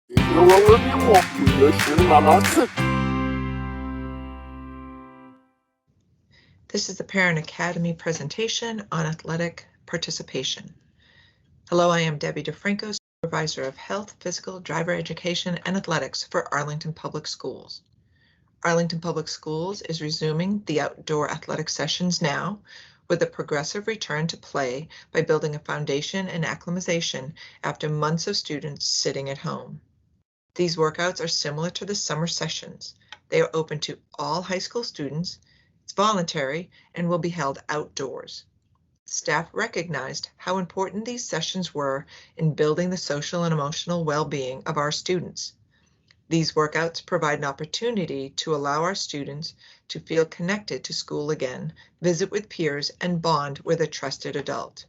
이병헌이 먹기를 나갔어. This is the Parent Academy presentation on athletic participation. Hello, I am Debbie DeFranco, Supervisor of Health, Physical, Driver Education, and Athletics for Arlington Public Schools. Arlington Public Schools is resuming the outdoor athletic sessions now with a progressive return to play by building a foundation and acclimatization after months of students sitting at home. These workouts are similar to the summer sessions. They are open to all high school students. It's voluntary and will be held outdoors. Staff recognized how important these sessions were in building the social and emotional well-being of our students. These workouts provide an opportunity to allow our students to feel connected to school again, visit with peers, and bond with a trusted adult.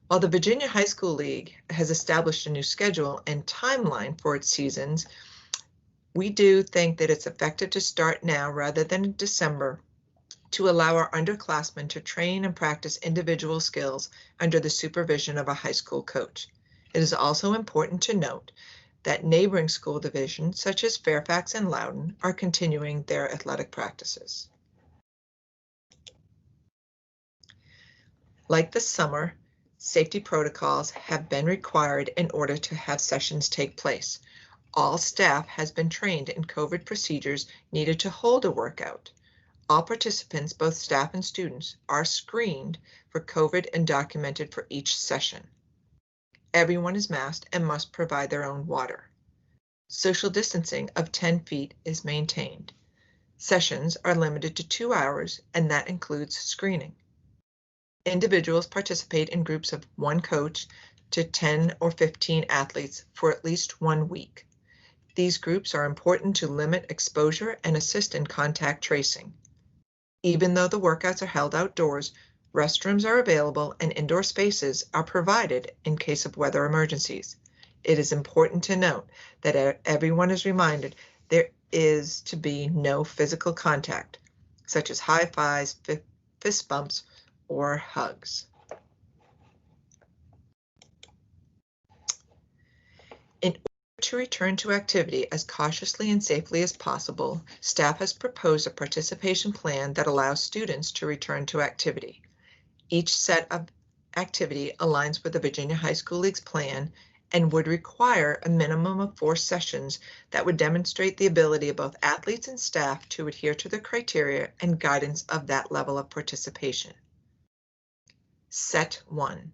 While the Virginia High School League has established a new schedule and timeline for its seasons, we do think that it's effective to start now rather than in December to allow our underclassmen to train and practice individual skills under the supervision of a high school coach. It is also important to note that neighboring school divisions such as Fairfax and Loudoun are continuing their athletic practices. Like the summer, safety protocols have been required in order to have sessions take place. All staff has been trained in COVID procedures needed to hold a workout. All participants, both staff and students, are screened for COVID and documented for each session. Everyone is masked and must provide their own water. Social distancing of 10 feet is maintained. Sessions are limited to 2 hours, and that includes screening. Individuals participate in groups of 1 coach to 10 or 15 athletes for at least 1 week. These groups are important to limit exposure and assist in contact tracing. Even though the workouts are held outdoors, restrooms are available and indoor spaces are provided in case of weather emergencies. It is important to note that everyone is reminded there is to be no physical contact, such as high fives, fist bumps, or hugs. In order to return to activity as cautiously and safely as possible, staff has proposed a participation plan that allows students to return to activity. Each set of activity aligns with the Virginia High School League's plan and would require a minimum of 4 sessions that would demonstrate the ability of both athletes and staff to adhere to the criteria and guidance of that level of participation. Set 1.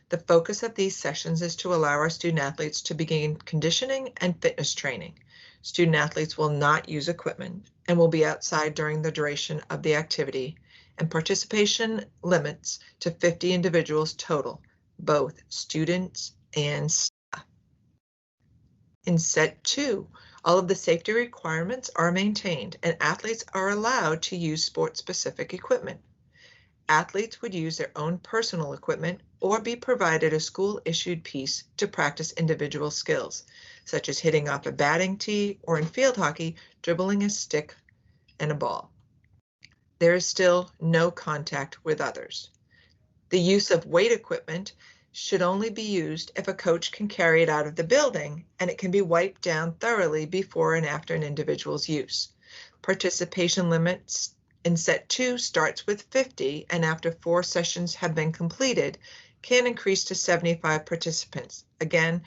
The focus of these sessions is to allow our student athletes to begin conditioning and fitness training. Student athletes will not use equipment and will be outside during the duration of the activity, and participation limits to 50 individuals total, both students and staff. In set 2, all of the safety requirements are maintained and athletes are allowed to use sport-specific equipment. Athletes would use their own personal equipment or be provided a school-issued piece to practice individual skills, such as hitting off a batting tee or in field hockey, dribbling a stick and a ball. There is still no contact with others. The use of weight equipment should only be used if a coach can carry it out of the building and it can be wiped down thoroughly before and after an individual's use. Participation limits in set 2 starts with 50 and after 4 sessions have been completed can increase to 75 participants. Again,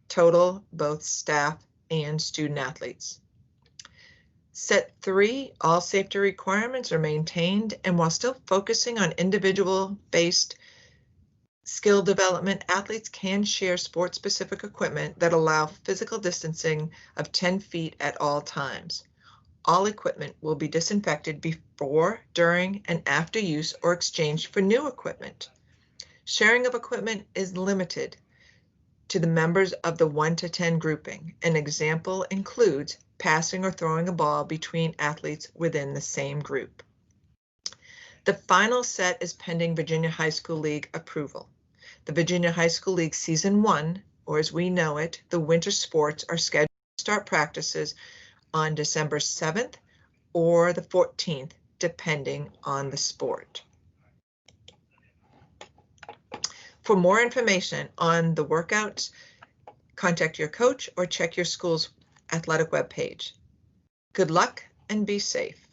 total both staff and student athletes. Set 3, all safety requirements are maintained, and while still focusing on individual-based skill development, athletes can share sport-specific equipment that allow physical distancing of 10 feet at all times. All equipment will be disinfected before, during, and after use or exchanged for new equipment. Sharing of equipment is limited to the members of the 1 to 10 grouping. An example includes passing or throwing a ball between athletes within the same group. The final set is pending Virginia High School League approval. The Virginia High School League Season 1, or as we know it, the winter sports, are scheduled to start practices on December 7th or the 14th, depending on the sport. For more information on the workouts Contact your coach or check your school's athletic webpage. Good luck and be safe.